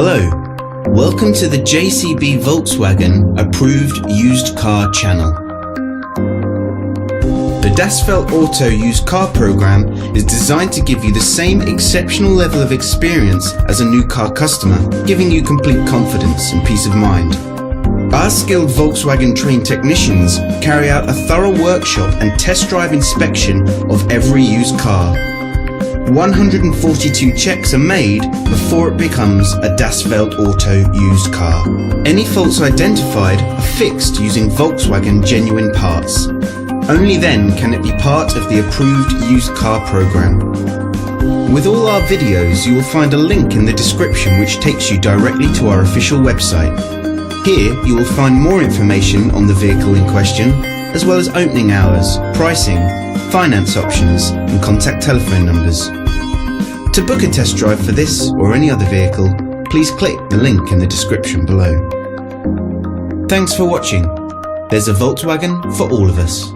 Hello, welcome to the JCB Volkswagen Approved Used Car channel. The Das Feld Auto Used Car program is designed to give you the same exceptional level of experience as a new car customer, giving you complete confidence and peace of mind. Our skilled Volkswagen trained technicians carry out a thorough workshop and test drive inspection of every used car. 142 checks are made before it becomes a Das Feld Auto used car. Any faults identified are fixed using Volkswagen genuine parts. Only then can it be part of the approved used car program. With all our videos, you will find a link in the description which takes you directly to our official website. Here you will find more information on the vehicle in question, as well as opening hours, pricing, finance options and contact telephone numbers. To book a test drive for this or any other vehicle, please click the link in the description below. Thanks for watching. There's a Volkswagen for all of us.